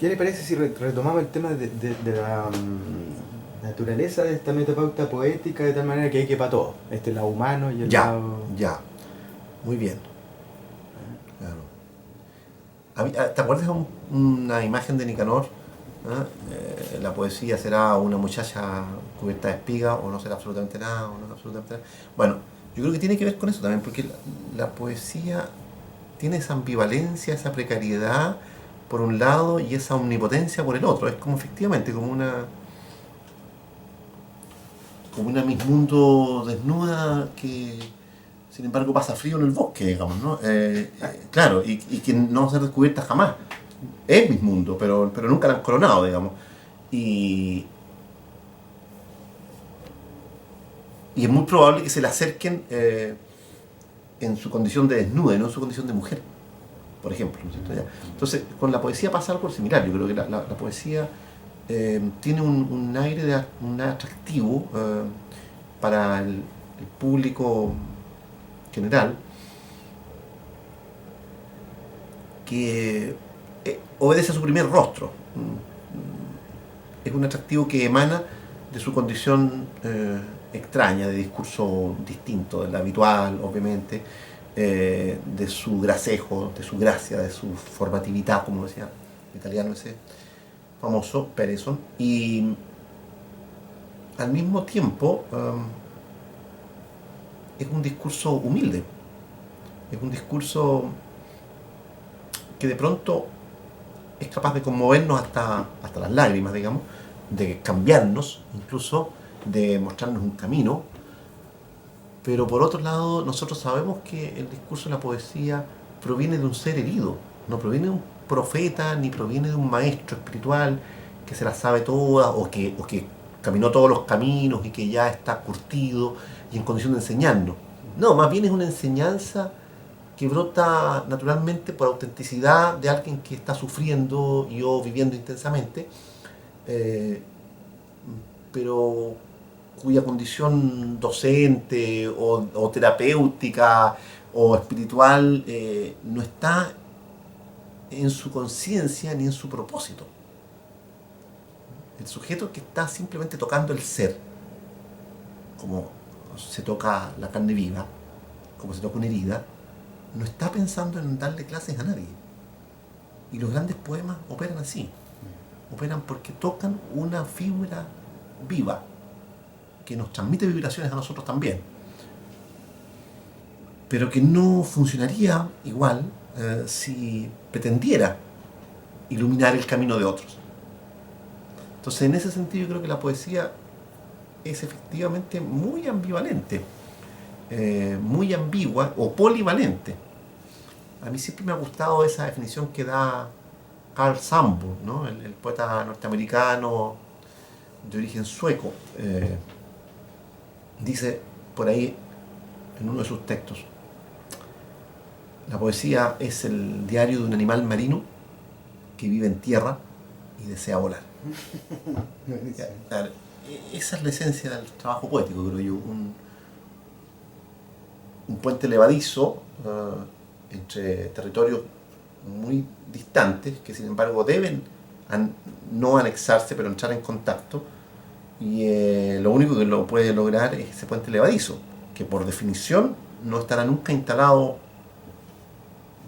¿Qué le parece si retomamos el tema de la naturaleza de esta metapauta poética de tal manera que hay que para todo? Este lado humano y el Ya, lado... ya. Muy bien. Claro. ¿Te acuerdas de una imagen de Nicanor? ¿Ah? La poesía será una muchacha cubierta de espigas o no será absolutamente nada, o no es absolutamente nada. Bueno, yo creo que tiene que ver con eso también, porque la poesía tiene esa ambivalencia, esa precariedad por un lado y esa omnipotencia por el otro. Es como efectivamente como una Miss Mundo desnuda que sin embargo pasa frío en el bosque, digamos, ¿no? Claro, y que no va a ser descubierta jamás. Es Miss Mundo, pero nunca la han coronado, digamos. Y, y es muy probable que se le acerquen en su condición de desnuda y no en su condición de mujer, por ejemplo, ¿no es cierto? Entonces, con la poesía pasa algo similar. Yo creo que la poesía tiene un aire un atractivo para el público general que obedece a su primer rostro. Es un atractivo que emana de su condición extraña, de discurso distinto del habitual, obviamente, de su gracejo, de su gracia, de su formatividad, como decía el italiano ese famoso, Pereson, y al mismo tiempo es un discurso humilde, es un discurso que de pronto es capaz de conmovernos hasta las lágrimas, digamos, de cambiarnos, incluso de mostrarnos un camino. Pero por otro lado, nosotros sabemos que el discurso de la poesía proviene de un ser herido, no proviene de un profeta, ni proviene de un maestro espiritual que se las sabe todas o que caminó todos los caminos y que ya está curtido y en condición de enseñarnos. No, más bien es una enseñanza que brota naturalmente por autenticidad de alguien que está sufriendo y o viviendo intensamente, eh, pero cuya condición docente o terapéutica o espiritual no está en su conciencia ni en su propósito. El sujeto que está simplemente tocando el ser, como se toca la carne viva, como se toca una herida, no está pensando en darle clases a nadie. Y los grandes poemas operan así. Operan porque tocan una fibra viva que nos transmite vibraciones a nosotros también, pero que no funcionaría igual si pretendiera iluminar el camino de otros. Entonces, en ese sentido, yo creo que la poesía es efectivamente muy ambivalente, muy ambigua o polivalente. A mí siempre me ha gustado esa definición que da Carl Sandburg, ¿no? El poeta norteamericano de origen sueco. Dice por ahí en uno de sus textos: la poesía es el diario de un animal marino que vive en tierra y desea volar. Esa es la esencia del trabajo poético, creo yo. Un puente levadizo entre territorios muy distantes que sin embargo deben no anexarse pero entrar en contacto, y lo único que lo puede lograr es ese puente levadizo, que por definición no estará nunca instalado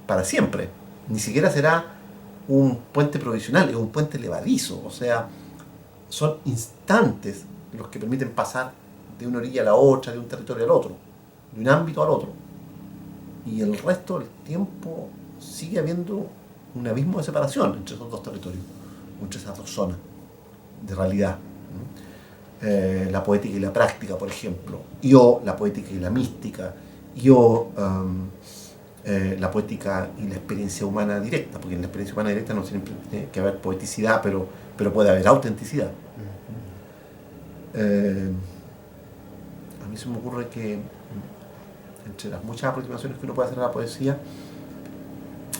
para siempre, ni siquiera será un puente provisional, es un puente levadizo, o sea, son instantes los que permiten pasar de una orilla a la otra, de un territorio al otro, de un ámbito al otro, y el resto del tiempo sigue habiendo un abismo de separación entre esos dos territorios, entre esas dos zonas de realidad. La poética y la práctica, por ejemplo, o la poética y la mística, o la poética y la experiencia humana directa, porque en la experiencia humana directa no siempre tiene que haber poeticidad, pero puede haber autenticidad. A mí se me ocurre que entre las muchas aproximaciones que uno puede hacer a la poesía,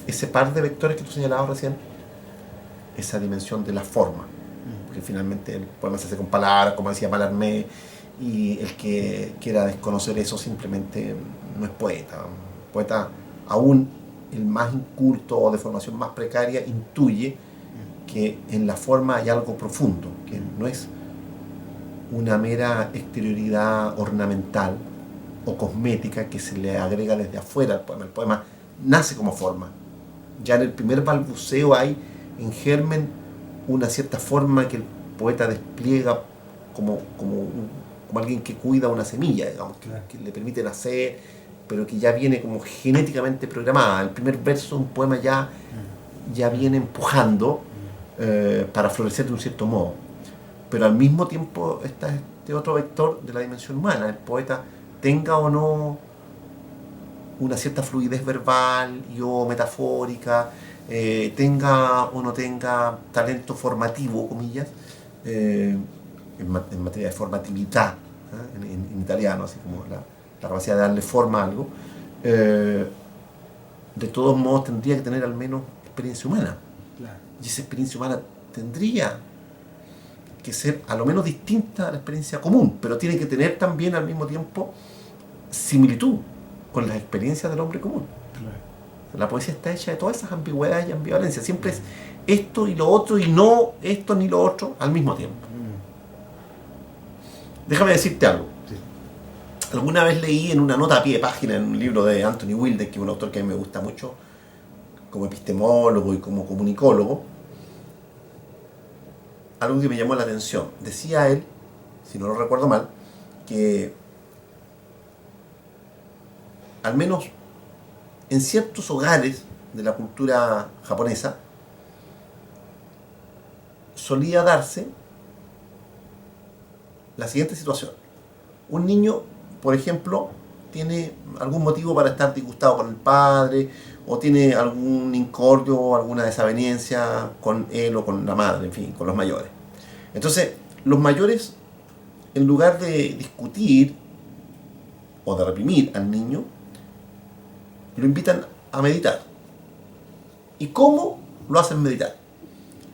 ese par de vectores que tú señalabas recién, esa dimensión de la forma, porque finalmente el poema se hace con palabras, como decía Mallarmé, y el que quiera desconocer eso simplemente no es poeta. Poeta, aún el más inculto o de formación más precaria, intuye que en la forma hay algo profundo, que no es una mera exterioridad ornamental o cosmética que se le agrega desde afuera al poema. El poema nace como forma. Ya en el primer balbuceo hay en germen una cierta forma que el poeta despliega como alguien que cuida una semilla, digamos, que le permite nacer, pero que ya viene como genéticamente programada. El primer verso de un poema ya viene empujando para florecer de un cierto modo. Pero al mismo tiempo está este otro vector de la dimensión humana. El poeta tenga o no una cierta fluidez verbal y o metafórica, tenga o no tenga talento formativo, comillas, en materia de formatividad, en italiano, así como la capacidad de darle forma a algo, de todos modos tendría que tener al menos experiencia humana. Claro. Y esa experiencia humana tendría que ser a lo menos distinta a la experiencia común, pero tiene que tener también al mismo tiempo similitud con las experiencias del hombre común. Claro. La poesía está hecha de todas esas ambigüedades y ambivalencias. Siempre es esto y lo otro y no esto ni lo otro al mismo tiempo. Déjame decirte algo. Sí. Alguna vez leí en una nota a pie de página en un libro de Anthony Wilde, que es un autor que a mí me gusta mucho como epistemólogo y como comunicólogo, algo que me llamó la atención. Decía él, si no lo recuerdo mal, que al menos en ciertos hogares de la cultura japonesa solía darse la siguiente situación. Un niño, por ejemplo, tiene algún motivo para estar disgustado con el padre, o tiene algún incordio o alguna desaveniencia con él o con la madre, en fin, con los mayores. Entonces, los mayores, en lugar de discutir o de reprimir al niño, lo invitan a meditar. ¿Y cómo lo hacen meditar?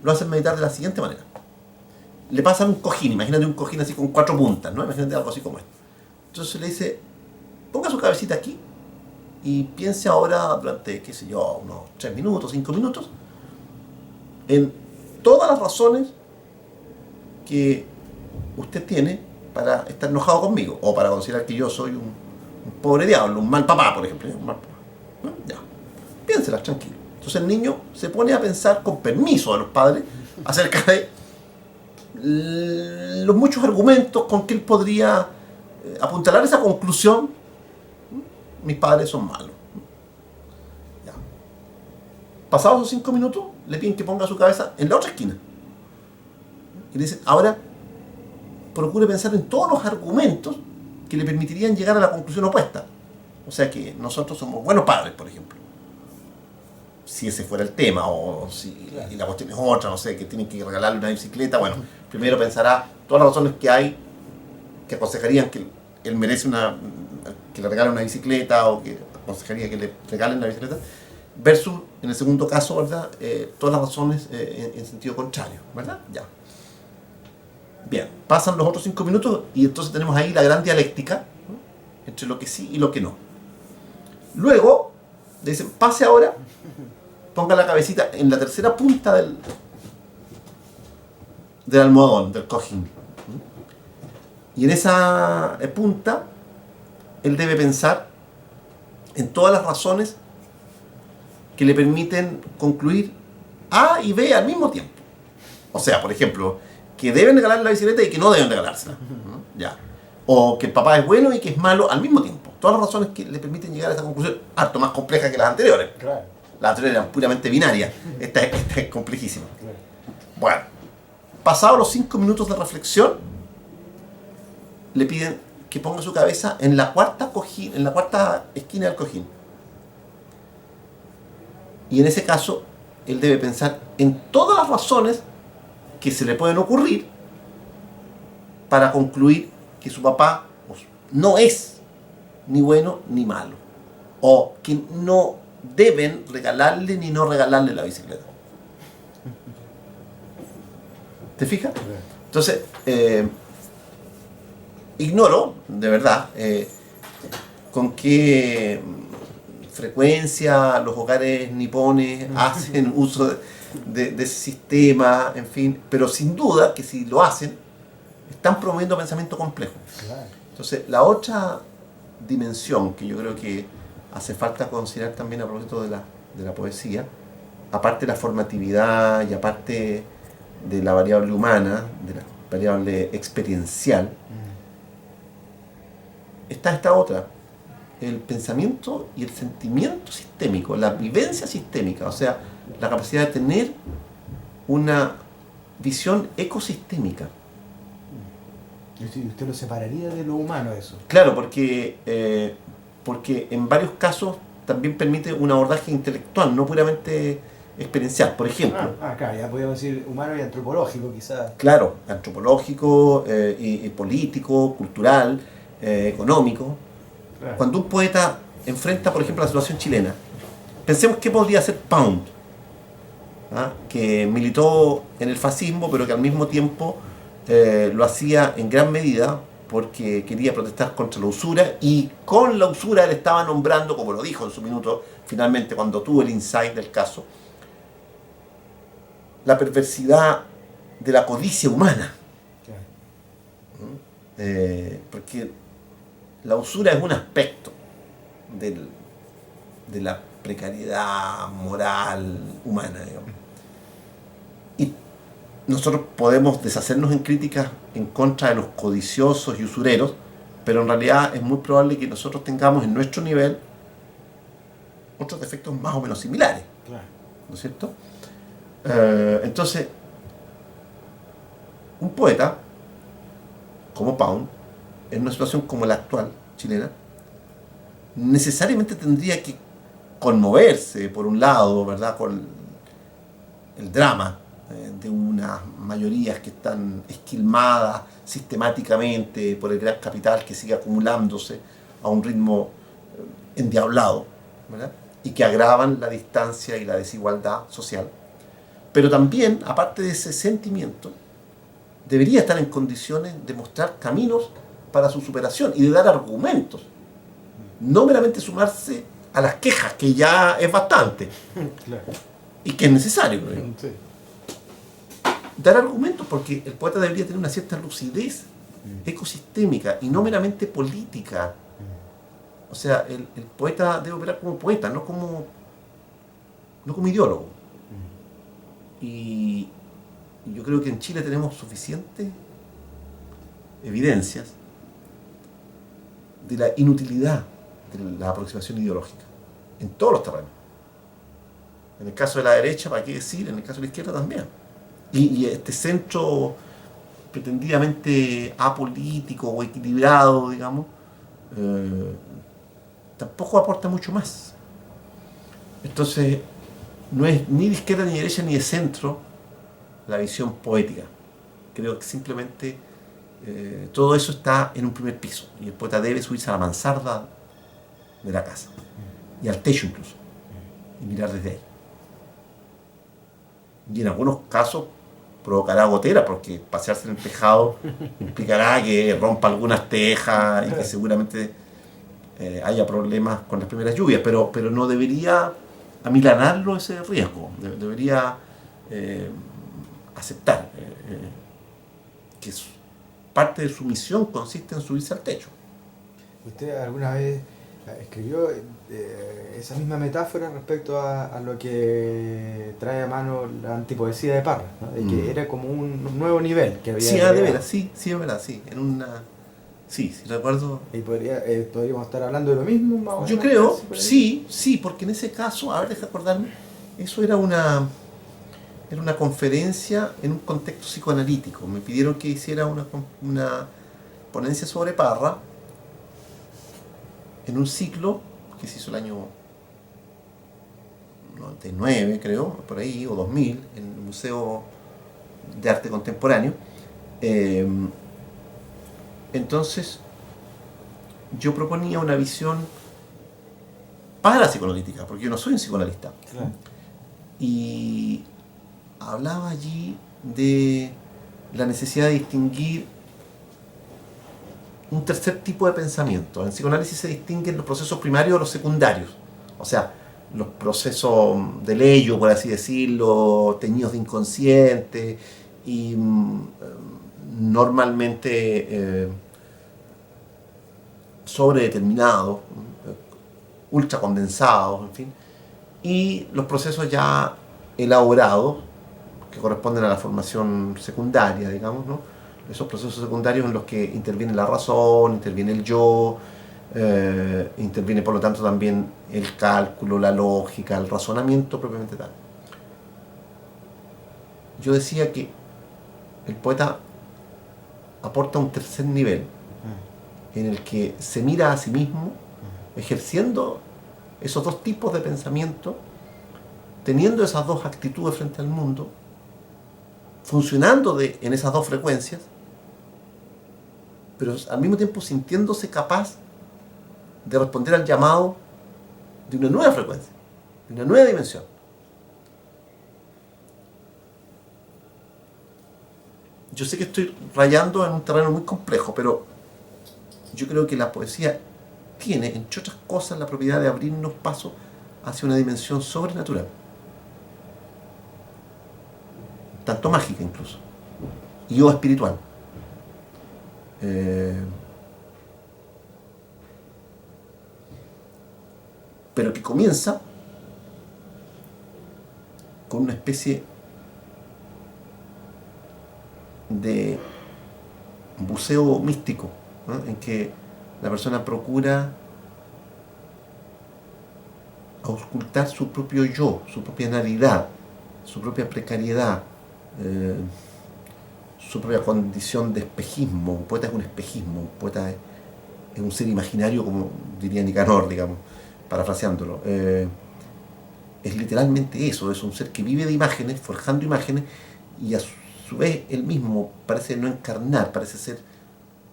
Lo hacen meditar de la siguiente manera. Le pasan un cojín, imagínate un cojín así con 4 puntas, ¿no? Imagínate algo así como esto. Entonces le dice, ponga su cabecita aquí y piense ahora durante, qué sé yo, unos 3 minutos, 5 minutos, en todas las razones que usted tiene para estar enojado conmigo, o para considerar que yo soy un pobre diablo, un mal papá, por ejemplo. Un mal papá. ¿No? Ya. Piénselas, tranquilo. Entonces el niño se pone a pensar, con permiso de los padres, acerca de los muchos argumentos con que él podría apuntalar esa conclusión. Mis padres son malos. Ya. Pasados esos 5 minutos, le piden que ponga su cabeza en la otra esquina. Y le dicen, ahora procure pensar en todos los argumentos que le permitirían llegar a la conclusión opuesta. O sea que nosotros somos buenos padres, por ejemplo. Si ese fuera el tema, o si claro. Y la cuestión es otra, no sé, que tienen que regalarle una bicicleta, bueno, primero pensará todas las razones que hay que aconsejarían que él merece que le regalen una bicicleta, o que aconsejaría que le regalen la bicicleta, versus, en el segundo caso, ¿verdad? Todas las razones en sentido contrario, ¿verdad? Ya. Bien, pasan los otros 5 minutos y entonces tenemos ahí la gran dialéctica, ¿no? Entre lo que sí y lo que no. Luego, le dicen, pase ahora, ponga la cabecita en la tercera punta del almohadón, del cojín. Y en esa punta, él debe pensar en todas las razones que le permiten concluir A y B al mismo tiempo. O sea, por ejemplo, que deben regalar la bicicleta y que no deben regalársela. Ya. O que el papá es bueno y que es malo al mismo tiempo. Todas las razones que le permiten llegar a esa conclusión, harto más compleja que las anteriores. Claro. Las anteriores eran puramente binarias. Esta es complejísima. Claro. Bueno, pasados los 5 minutos de reflexión, le piden que ponga su cabeza en la cuarta esquina del cojín. Y en ese caso, él debe pensar en todas las razones que se le pueden ocurrir para concluir que su papá no es ni bueno ni malo, o que no deben regalarle ni no regalarle la bicicleta. ¿Te fijas? Entonces, ignoro, de verdad, con qué frecuencia los hogares nipones hacen uso de ese sistema, en fin, pero sin duda que si lo hacen, están promoviendo pensamiento complejo. Claro. Entonces, la otra dimensión que yo creo que hace falta considerar también a propósito de la poesía, aparte de la formatividad y aparte de la variable humana, de la variable experiencial, está esta otra, el pensamiento y el sentimiento sistémico, la vivencia sistémica, o sea, la capacidad de tener una visión ecosistémica. ¿Y usted lo separaría de lo humano eso? Claro, porque en varios casos también permite un abordaje intelectual, no puramente experiencial. Por ejemplo, claro, ya podríamos decir humano y antropológico quizás. claro, antropológico, y político, cultural, económico. Claro. Cuando un poeta enfrenta, por ejemplo, la situación chilena, pensemos qué podría hacer Pound, ¿ah? Que militó en el fascismo, pero que al mismo tiempo lo hacía en gran medida porque quería protestar contra la usura, y con la usura él estaba nombrando, como lo dijo en su minuto, finalmente cuando tuvo el insight del caso, la perversidad de la codicia humana. Porque la usura es un aspecto de la precariedad moral humana, digamos. Y nosotros podemos deshacernos en críticas en contra de los codiciosos y usureros, pero en realidad es muy probable que nosotros tengamos en nuestro nivel otros defectos más o menos similares. Claro. ¿No es cierto? Entonces, un poeta como Pound, en una situación como la actual chilena, necesariamente tendría que conmoverse, por un lado, ¿verdad?, con el drama de unas mayorías que están esquilmadas sistemáticamente por el gran capital que sigue acumulándose a un ritmo endiablado, ¿verdad?, y que agravan la distancia y la desigualdad social. Pero también, aparte de ese sentimiento, debería estar en condiciones de mostrar caminos para su superación y de dar argumentos. No meramente sumarse a las quejas, que ya es bastante. Claro. Y que es necesario. Sí. Dar argumentos, porque el poeta debería tener una cierta lucidez ecosistémica y no meramente política. O sea, el poeta debe operar como poeta, no como ideólogo. Y yo creo que en Chile tenemos suficientes evidencias de la inutilidad de la aproximación ideológica en todos los terrenos. En el caso de la derecha, ¿para qué decir? En el caso de la izquierda también. Y este centro pretendidamente apolítico o equilibrado, digamos, tampoco aporta mucho más. Entonces, no es ni de izquierda ni de derecha ni de centro la visión poética. Creo que simplemente todo eso está en un primer piso y el poeta debe subirse a la mansarda de la casa y al techo incluso y mirar desde ahí. Y en algunos casos provocará gotera, porque pasearse en el tejado implicará que rompa algunas tejas y que seguramente haya problemas con las primeras lluvias, pero no debería amilanarlo ese riesgo. Debería aceptar que parte de su misión consiste en subirse al techo. ¿Usted alguna vez escribió esa misma metáfora respecto a lo que trae a mano la antipoesía de Parra, ¿no? De que era como un nuevo nivel que había Sí, de agregado? veras, sí, es verdad, sí. En una... Sí, recuerdo. ¿Y podríamos estar hablando de lo mismo? Más o Yo menos, creo, casi por ahí? sí, porque en ese caso, a ver, deja acordarme, eso era una conferencia en un contexto psicoanalítico. Me pidieron que hiciera una ponencia sobre Parra en un ciclo que se hizo el año 99, creo, por ahí, o 2000, en el Museo de Arte Contemporáneo. Entonces, yo proponía una visión parapsicoanalítica, porque yo no soy un psicoanalista. Claro. Y hablaba allí de la necesidad de distinguir un tercer tipo de pensamiento. En psicoanálisis se distinguen los procesos primarios de los secundarios. O sea, los procesos de leyo, por así decirlo, teñidos de inconsciente y normalmente sobredeterminados, ultra condensados, en fin, y los procesos ya elaborados que corresponden a la formación secundaria, digamos, ¿no? Esos procesos secundarios en los que interviene la razón, interviene el yo, interviene por lo tanto también el cálculo, la lógica, el razonamiento propiamente tal. Yo decía que el poeta aporta un tercer nivel en el que se mira a sí mismo ejerciendo esos dos tipos de pensamiento, teniendo esas dos actitudes frente al mundo, funcionando en esas dos frecuencias, pero al mismo tiempo sintiéndose capaz de responder al llamado de una nueva frecuencia, de una nueva dimensión. Yo sé que estoy rayando en un terreno muy complejo, pero yo creo que la poesía tiene, entre otras cosas, la propiedad de abrirnos paso hacia una dimensión sobrenatural, tanto mágica incluso, y o espiritual. Pero que comienza con una especie de buceo místico, ¿no? En que la persona procura auscultar su propio yo, su propia naridad, su propia precariedad, su propia condición de espejismo. Un poeta es un espejismo, un poeta es un ser imaginario, como diría Nicanor, digamos, parafraseándolo. Es literalmente eso, es un ser que vive de imágenes, forjando imágenes, y a su vez él mismo parece no encarnar, parece ser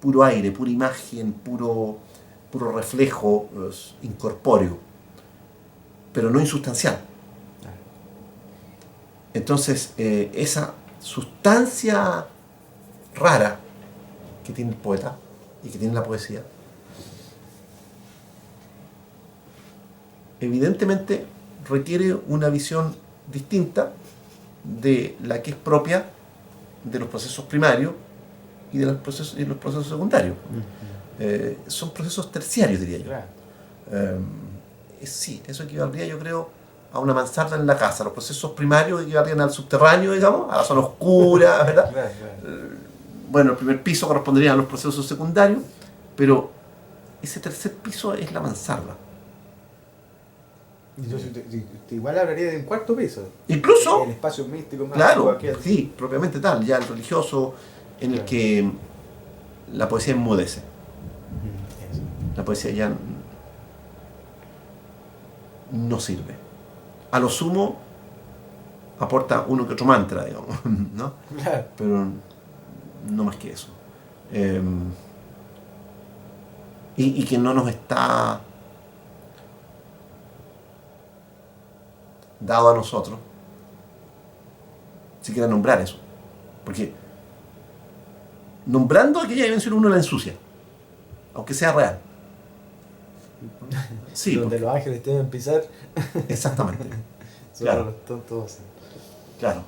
puro aire, pura imagen, puro reflejo incorpóreo, pero no insustancial. Entonces, esa sustancia rara que tiene el poeta y que tiene la poesía, evidentemente requiere una visión distinta de la que es propia de los procesos primarios y de los procesos secundarios. Son procesos terciarios, diría yo. Claro. Sí, eso equivaldría, yo creo, a una mansarda en la casa. Los procesos primarios equivaldrían al subterráneo, digamos, a la zona oscura, ¿verdad? Claro, claro. Bueno, el primer piso correspondería a los procesos secundarios, pero ese tercer piso es la mansarda. Entonces, igual hablaría de un cuarto piso. Incluso, el espacio místico más claro, aquel. sí, propiamente tal, ya el religioso, en el Claro. que la poesía enmudece. Eso. La poesía ya no sirve. A lo sumo aporta uno que otro mantra, digamos, ¿no? Claro. Pero no más que eso. Y que no nos está dado a nosotros siquiera nombrar eso. Porque nombrando aquella dimensión uno la ensucia, aunque sea real. Sí, Donde los ángeles deben pisar. exactamente. Solo Claro. los tontos. Claro.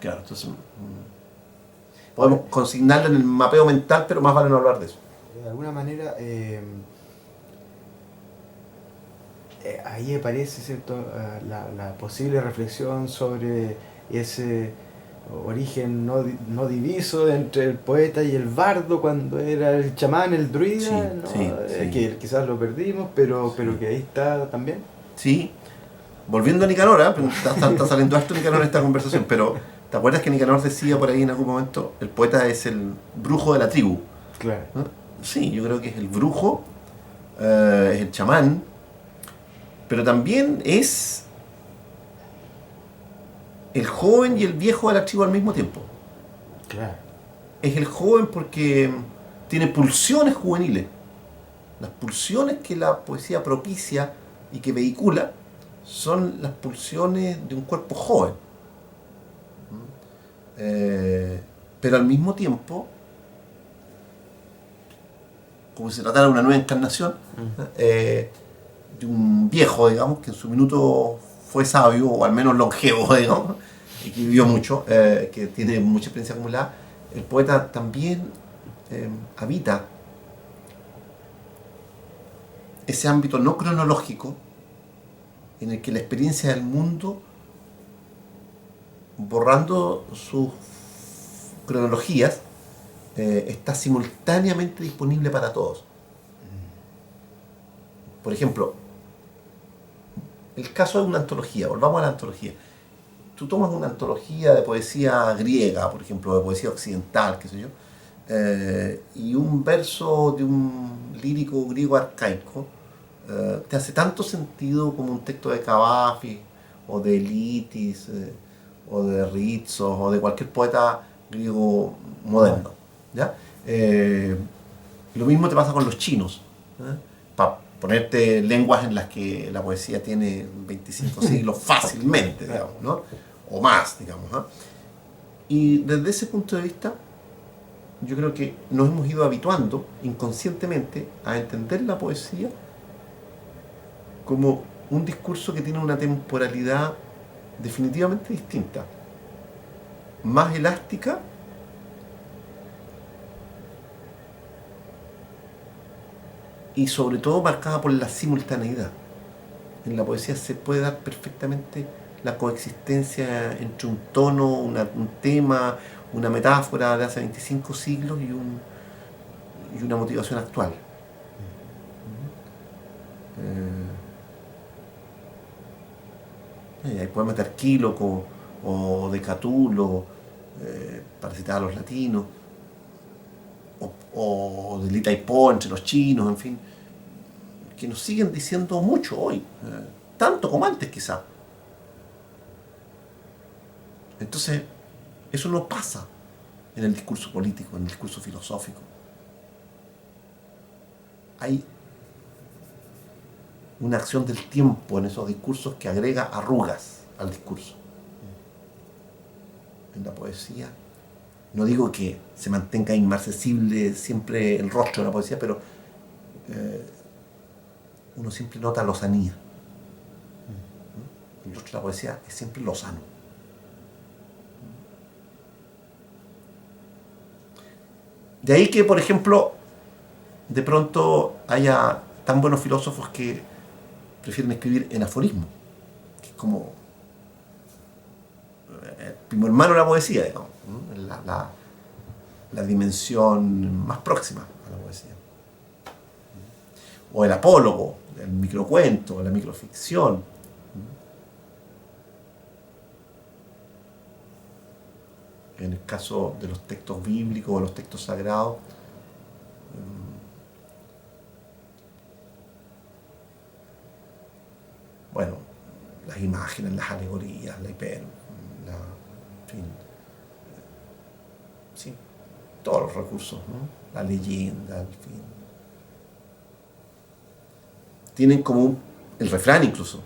Entonces, podemos consignarlo en el mapeo mental, pero más vale no hablar de eso. De alguna manera, ahí aparece, ¿cierto?, la posible reflexión sobre ese origen no diviso entre el poeta y el bardo cuando era el chamán, el druida, Sí, ¿no? sí. Que quizás lo perdimos, pero que ahí está también. Sí, volviendo a Nicanor, está saliendo harto Nicanor en esta conversación, pero ¿te acuerdas que Nicanor decía por ahí en algún momento, el poeta es el brujo de la tribu? Claro. ¿No? Sí, yo creo que es el brujo, es el chamán, pero también es el joven y el viejo de la tribu al mismo tiempo. Claro. Es el joven porque tiene pulsiones juveniles. Las pulsiones que la poesía propicia y que vehicula son las pulsiones de un cuerpo joven. Pero al mismo tiempo, como si se tratara de una nueva encarnación, de un viejo, digamos, que en su minuto fue sabio, o al menos longevo, digamos, y que vivió mucho, que tiene mucha experiencia acumulada. El poeta también habita ese ámbito no cronológico en el que la experiencia del mundo, borrando sus cronologías, está simultáneamente disponible para todos. Por ejemplo, el caso de una antología, volvamos a la antología. Tú tomas una antología de poesía griega, por ejemplo, de poesía occidental, qué sé yo, y un verso de un lírico griego arcaico te hace tanto sentido como un texto de Cavafis, o de Elitis, o de Ritsos, o de cualquier poeta griego moderno. ¿Ya? Lo mismo te pasa con los chinos. Para ponerte lenguas en las que la poesía tiene 25 siglos fácilmente, digamos, ¿no? O más, digamos. ¿No? Y desde ese punto de vista, yo creo que nos hemos ido habituando inconscientemente a entender la poesía como un discurso que tiene una temporalidad definitivamente distinta, más elástica y sobre todo marcada por la simultaneidad. En la poesía se puede dar perfectamente la coexistencia entre un tono, un tema, una metáfora de hace 25 siglos y una motivación actual. Hay poemas de Arquíloco o de Catulo, para citar a los latinos, o de Lita y Po entre los chinos, en fin, que nos siguen diciendo mucho hoy, tanto como antes quizá. Entonces, eso no pasa en el discurso político, en el discurso filosófico. Hay una acción del tiempo en esos discursos que agrega arrugas al discurso. En la poesía, no digo que se mantenga inmarcesible siempre el rostro de la poesía, pero uno siempre nota lozanía. El rostro de la poesía es siempre lozano. De ahí que, por ejemplo, de pronto haya tan buenos filósofos que prefieren escribir en aforismo, que es como el primo hermano de la poesía, digamos, la dimensión más próxima a la poesía. O el apólogo, el microcuento, la microficción. En el caso de los textos bíblicos o los textos sagrados, bueno, las imágenes, las alegorías, la en fin, sí, todos los recursos, ¿no? La leyenda, en fin. Tienen como el refrán incluso,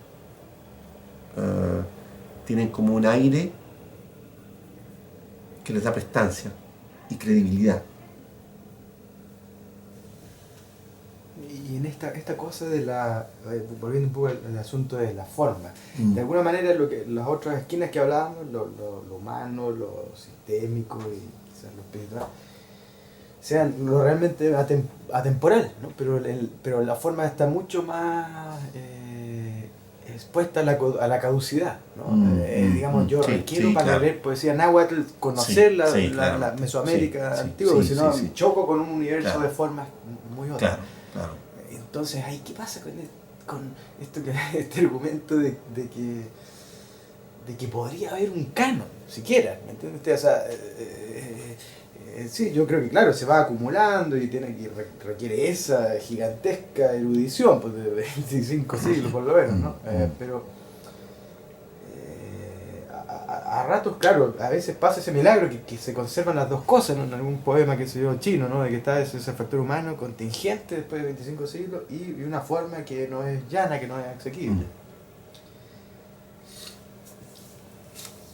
tienen como un aire que les da prestancia y credibilidad. Y en esta cosa de volviendo un poco al asunto de la forma, de alguna manera las otras esquinas que hablábamos, lo humano, lo sistémico y quizás lo espiritual, sean lo realmente atemporal, ¿no? Pero la forma está mucho más expuesta a la caducidad, ¿no? Digamos, yo requiero para leer poesía náhuatl conocer la Mesoamérica antigua, porque si no choco con un universo de formas muy otras. Claro. Entonces, ¿qué pasa con este argumento de que podría haber un canon, siquiera? ¿Me entiendes? O sea, sí, yo creo que claro, se va acumulando y requiere esa gigantesca erudición, pues de 25 siglos por lo menos, ¿no? Pero a ratos, claro, a veces pasa ese milagro que se conservan las dos cosas, ¿no? En algún poema que se dio chino, ¿no? De que está ese factor humano contingente después de 25 siglos y una forma que no es llana, que no es asequible.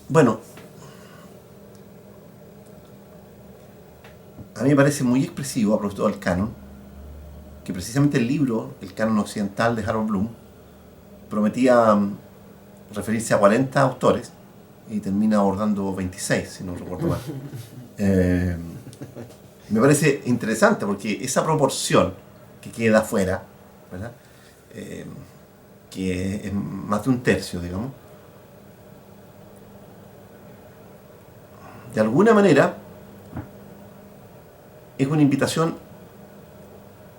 Bueno, a mí me parece muy expresivo, a propósito del canon, que precisamente el libro, El canon occidental de Harold Bloom, prometía referirse a 40 autores y termina abordando 26, si no recuerdo mal. Me parece interesante porque esa proporción que queda fuera, ¿verdad? Que es más de un tercio, digamos, de alguna manera es una invitación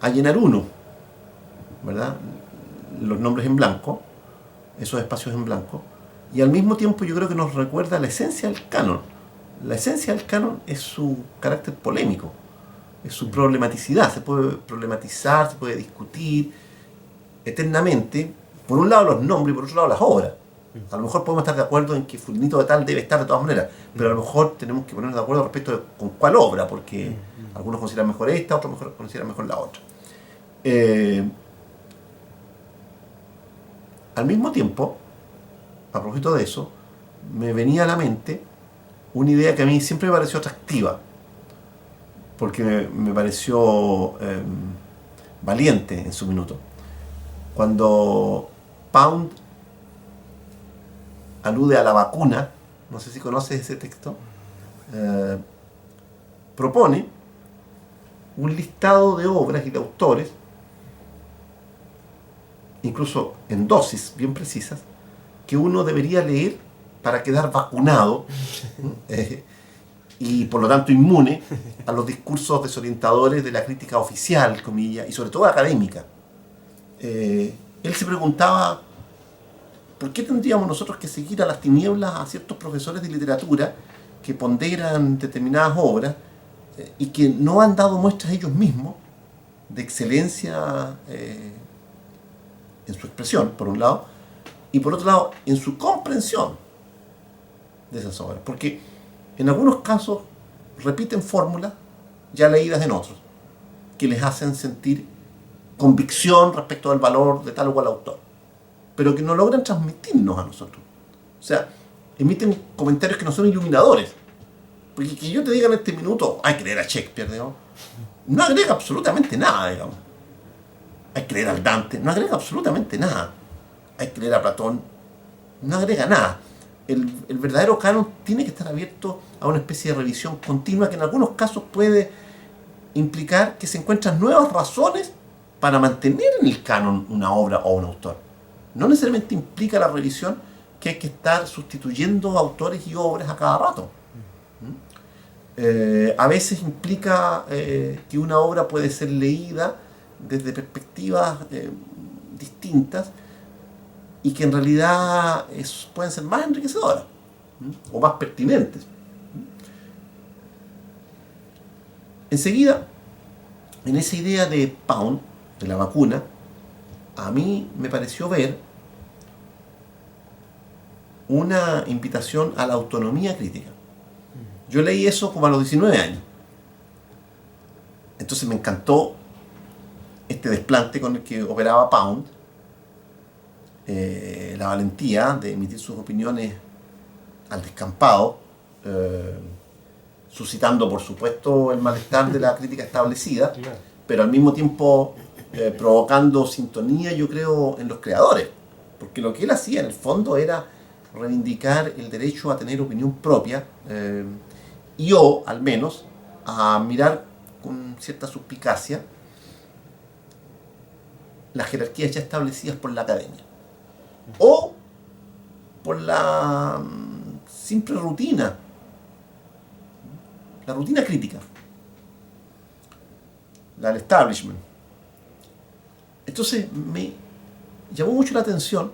a llenar uno, ¿verdad? Los nombres en blanco, esos espacios en blanco, y al mismo tiempo yo creo que nos recuerda la esencia del canon. La esencia del canon es su carácter polémico, es su problematicidad. Se puede problematizar, se puede discutir eternamente, por un lado los nombres y por otro lado las obras. A lo mejor podemos estar de acuerdo en que fulanito de tal debe estar de todas maneras, pero a lo mejor tenemos que ponernos de acuerdo respecto de con cuál obra, porque algunos consideran mejor esta, otros consideran mejor la otra. Al mismo tiempo, a propósito de eso, me venía a la mente una idea que a mí siempre me pareció atractiva, porque me pareció valiente en su minuto. Cuando Pound alude a la vacuna, no sé si conoces ese texto, propone un listado de obras y de autores, incluso en dosis bien precisas, que uno debería leer para quedar vacunado y por lo tanto inmune a los discursos desorientadores de la crítica oficial, comillas, y sobre todo académica. Él se preguntaba ¿por qué tendríamos nosotros que seguir a las tinieblas a ciertos profesores de literatura que ponderan determinadas obras y que no han dado muestras ellos mismos de excelencia en su expresión, por un lado, y por otro lado, en su comprensión de esas obras? Porque en algunos casos repiten fórmulas ya leídas en otros, que les hacen sentir convicción respecto al valor de tal o cual autor, pero que no logran transmitirnos a nosotros. O sea, emiten comentarios que no son iluminadores. Porque que yo te diga en este minuto, hay que leer a Shakespeare, digamos, no agrega absolutamente nada, digamos. Hay que leer al Dante, no agrega absolutamente nada. Hay que leer a Platón, no agrega nada. El verdadero canon tiene que estar abierto a una especie de revisión continua que en algunos casos puede implicar que se encuentran nuevas razones para mantener en el canon una obra o un autor. No necesariamente implica la revisión que hay que estar sustituyendo autores y obras a cada rato. A veces implica que una obra puede ser leída desde perspectivas distintas y que en realidad pueden ser más enriquecedoras o más pertinentes. Enseguida, en esa idea de Pound, de la vacuna, a mí me pareció ver una invitación a la autonomía crítica. Yo leí eso como a los 19 años. Entonces me encantó este desplante con el que operaba Pound, la valentía de emitir sus opiniones al descampado, suscitando por supuesto el malestar de la crítica establecida, pero al mismo tiempo provocando sintonía, yo creo, en los creadores, porque lo que él hacía en el fondo era reivindicar el derecho a tener opinión propia, y yo, al menos, a mirar con cierta suspicacia las jerarquías ya establecidas por la academia, o por la simple rutina, la rutina crítica, la del establishment. Entonces me llamó mucho la atención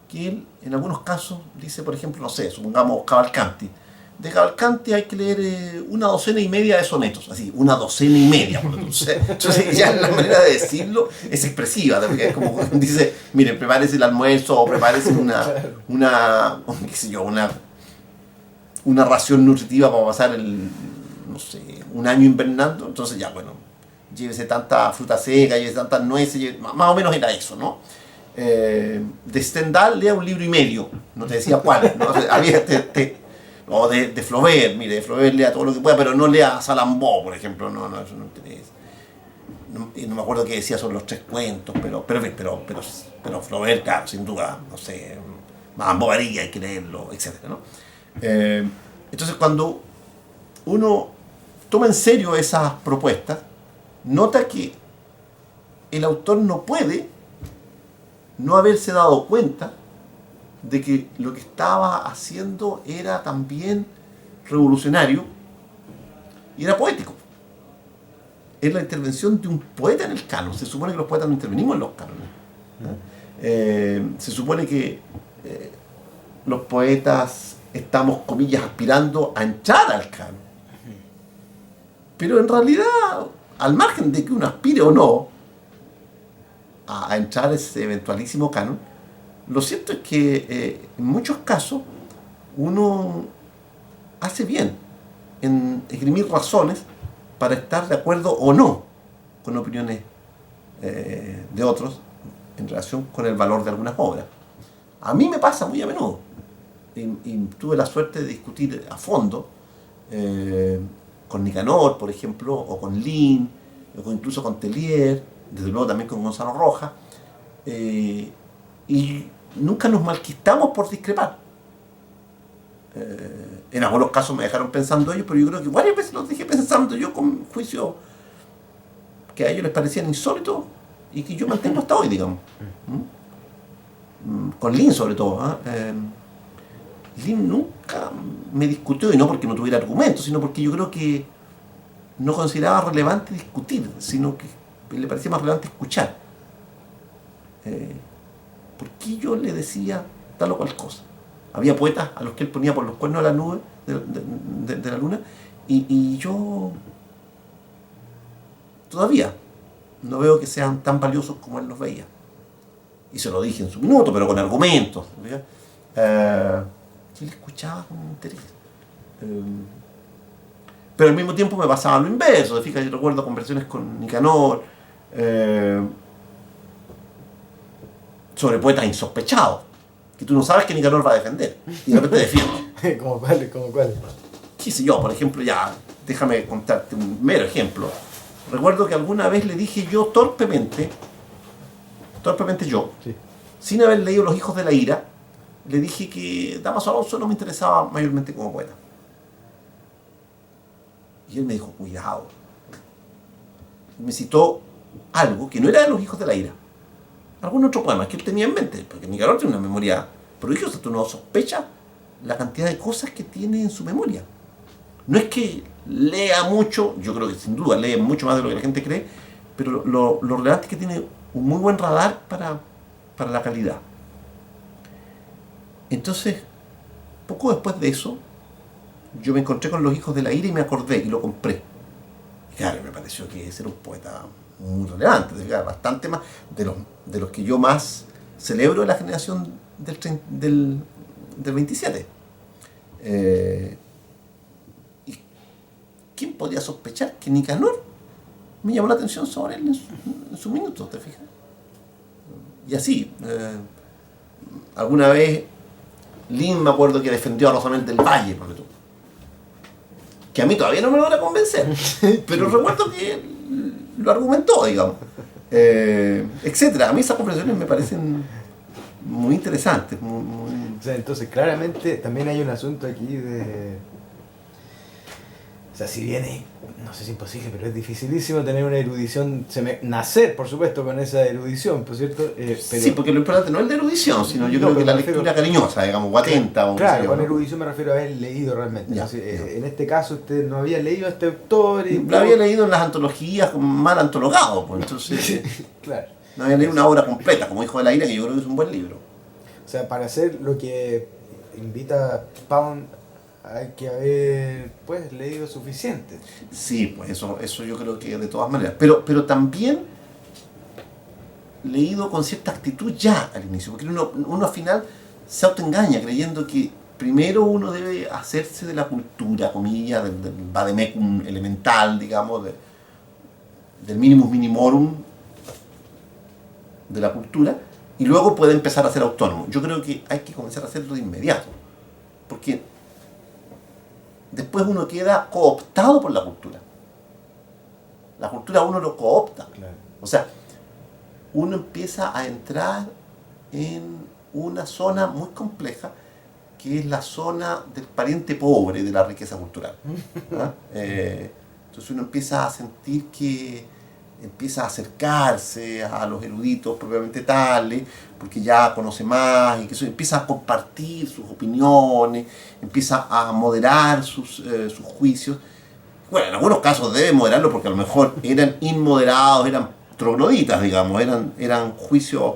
que él, en algunos casos, dice, por ejemplo, no sé, supongamos Cavalcanti. De Cavalcanti hay que leer una docena y media de sonetos, así, una docena y media. Entonces ya la manera de decirlo es expresiva, porque es como dice, mire, prepárese el almuerzo o prepárese qué sé yo, una ración nutritiva para pasar un año invernando. Entonces ya, bueno, llévese tanta fruta seca, llévese tantas nueces, más o menos era eso, ¿no? De Stendhal lea un libro y medio, no te decía cuál, ¿no? Había o de Flaubert, mire, de Flaubert lea todo lo que pueda, pero no lea Salambó, por ejemplo, no, eso no interesa. no me acuerdo qué decía sobre los 3 cuentos, pero Flaubert, claro, sin duda, no sé, Madame Bovary hay que leerlo, etcétera, ¿no? Entonces, cuando uno toma en serio esas propuestas, nota que el autor no puede no haberse dado cuenta de que lo que estaba haciendo era también revolucionario y era poético. Es la intervención de un poeta en el canon. Se supone que los poetas no intervenimos en los cánones, ¿no? Se supone que los poetas estamos, comillas, aspirando a entrar al canon. Pero en realidad, al margen de que uno aspire o no a entrar a ese eventualísimo canon, lo cierto es que en muchos casos uno hace bien en esgrimir razones para estar de acuerdo o no con opiniones de otros en relación con el valor de algunas obras. A mí me pasa muy a menudo, y tuve la suerte de discutir a fondo con Nicanor, por ejemplo, o con Lin, o incluso con Tellier, desde luego también con Gonzalo Rojas, y nunca nos malquistamos por discrepar. En algunos casos me dejaron pensando ellos, pero yo creo que varias veces los dejé pensando yo con juicios que a ellos les parecían insólitos y que yo mantengo hasta hoy, digamos. Con Lin sobre todo. Lin nunca me discutió, y no porque no tuviera argumentos, sino porque yo creo que no consideraba relevante discutir, sino que le parecía más relevante escuchar. ¿Por qué yo le decía tal o cual cosa? Había poetas a los que él ponía por los cuernos de la nube, de la luna, y yo todavía no veo que sean tan valiosos como él los veía. Y se lo dije en su minuto, pero con argumentos. Yo le escuchaba con interés. Pero al mismo tiempo me pasaba lo inverso. Fíjate, yo recuerdo conversaciones con Nicanor sobre poetas insospechados, que tú no sabes que Nicanor va a defender, y de repente defiende. ¿Cómo cuál? ¿Cómo cuál? ¿Qué sé yo? Por ejemplo, ya, déjame contarte un mero ejemplo. Recuerdo que alguna vez le dije yo torpemente yo, Sí. sin haber leído Los hijos de la ira, le dije que Dámaso Alonso no me interesaba mayormente como poeta. Y él me dijo, cuidado. Y me citó algo que no era de Los hijos de la ira, algún otro poema que él tenía en mente, porque Nicanor tiene una memoria prodigiosa. Tú no sospechas la cantidad de cosas que tiene en su memoria. No es que lea mucho, yo creo que sin duda lee mucho más de lo que la gente cree, pero lo relevante es que tiene un muy buen radar para la calidad. Entonces, poco después de eso, yo me encontré con Los hijos de la ira y me acordé y lo compré. Y claro, me pareció que ese era un poeta muy relevante, bastante más de los que yo más celebro de la generación del 27. ¿Y quién podía sospechar que Nicanor me llamó la atención sobre él en su minuto, te fijas? Y así, alguna vez Lin me acuerdo que defendió a Rosamel del Valle, por ejemplo, que a mí todavía no me logra convencer, pero recuerdo que lo argumentó, digamos, etcétera. A mí esas conversaciones me parecen muy interesantes. O sea, entonces claramente también hay un asunto aquí de... O sea, si bien es, no sé si es imposible, pero es dificilísimo tener una erudición, nacer, por supuesto, con esa erudición, ¿por cierto? Pero, sí, porque lo importante no es la erudición, sino yo creo que la lectura cariñosa, digamos, o atenta. O claro, no sé, con ¿no? erudición me refiero a haber leído realmente. Ya, Entonces, ya. en este caso usted no había leído a este autor y... Lo había leído en las antologías mal antologado, pues entonces Claro. no había leído una obra completa, como Hijo de la Ira, que yo creo que es un buen libro. O sea, para hacer lo que invita Pound hay que haber pues leído suficiente. Sí, pues eso yo creo que de todas maneras. Pero también leído con cierta actitud ya al inicio, porque uno al final se autoengaña creyendo que primero uno debe hacerse de la cultura, comillas, del vademecum elemental, digamos, del minimus minimorum de la cultura, y luego puede empezar a ser autónomo. Yo creo que hay que comenzar a hacerlo de inmediato, porque después uno queda cooptado por la cultura. La cultura uno lo coopta. Claro. O sea, uno empieza a entrar en una zona muy compleja, que es la zona del pariente pobre de la riqueza cultural. ¿Ah? Entonces uno empieza a sentir que empieza a acercarse a los eruditos propiamente tales, porque ya conoce más, y que eso, empieza a compartir sus opiniones, empieza a moderar sus juicios. Bueno, en algunos casos debe moderarlo porque a lo mejor eran inmoderados, eran trogloditas, digamos, eran juicios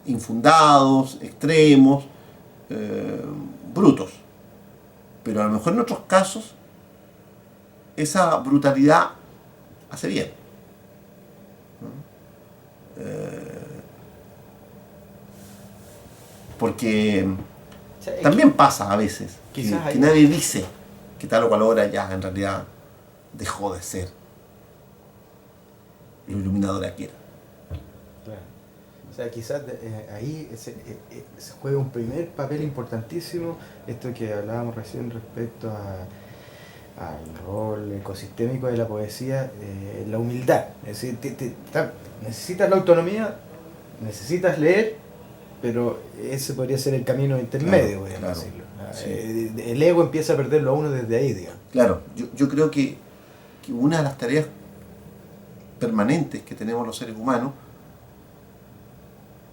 infundados, extremos, brutos. Pero a lo mejor en otros casos esa brutalidad hace bien. Porque O sea, también pasa a veces que quizás hay- nadie dice que tal o cual obra ya en realidad dejó de ser lo iluminadora que era. Claro. O sea, quizás ahí se juega un primer papel importantísimo, esto que hablábamos recién respecto al rol ecosistémico de la poesía, la humildad. Es decir, necesitas la autonomía, necesitas leer, pero ese podría ser el camino intermedio, podríamos claro, decirlo. sí. El ego empieza a perderlo a uno desde ahí, digamos. Claro, yo creo que una de las tareas permanentes que tenemos los seres humanos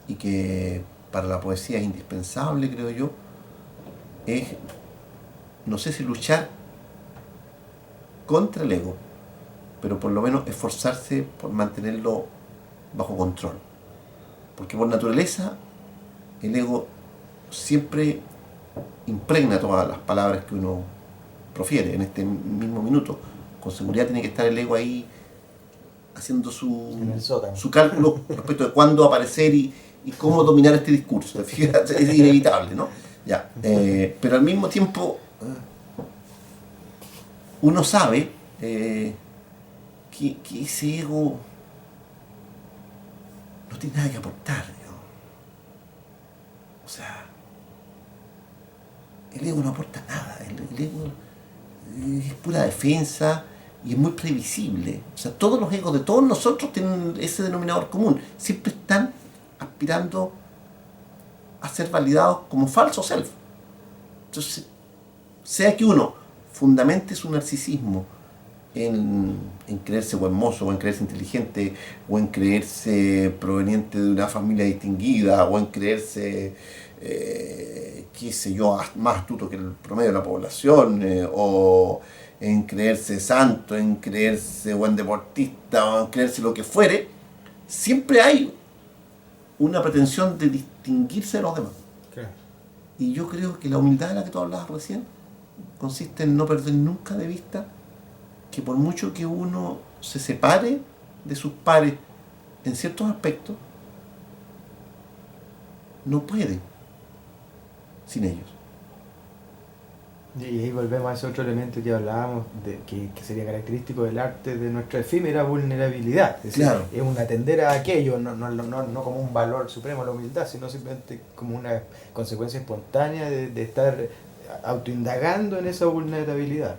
y que para la poesía es indispensable, creo yo, es, no sé si luchar contra el ego, pero por lo menos esforzarse por mantenerlo bajo control. Porque por naturaleza el ego siempre impregna todas las palabras que uno profiere en este mismo minuto. Con seguridad tiene que estar el ego ahí haciendo En el sótano. su cálculo respecto de cuándo aparecer y cómo dominar este discurso. ¿Te fijas? Es inevitable, ¿no? Ya. Pero al mismo tiempo uno sabe que ese ego no tiene nada que aportar, digamos. O sea, el ego no aporta nada. El ego es pura defensa y es muy previsible. O sea, todos los egos de todos nosotros tienen ese denominador común. Siempre están aspirando a ser validados como falso self. Entonces, sea que uno fundamente su narcisismo en creerse buen mozo, o en creerse inteligente, o en creerse proveniente de una familia distinguida, o en creerse, qué sé yo, más astuto que el promedio de la población, o en creerse santo, en creerse buen deportista, o en creerse lo que fuere, siempre hay una pretensión de distinguirse de los demás. Claro. Y yo creo que la humildad de la que tú hablabas recién consiste en no perder nunca de vista que por mucho que uno se separe de sus pares en ciertos aspectos, no puede sin ellos. Y ahí volvemos a ese otro elemento que hablábamos, que sería característico del arte, de nuestra efímera vulnerabilidad. Es decir, Claro. es un atender a aquello, no como un valor supremo la humildad, sino simplemente como una consecuencia espontánea de estar autoindagando en esa vulnerabilidad.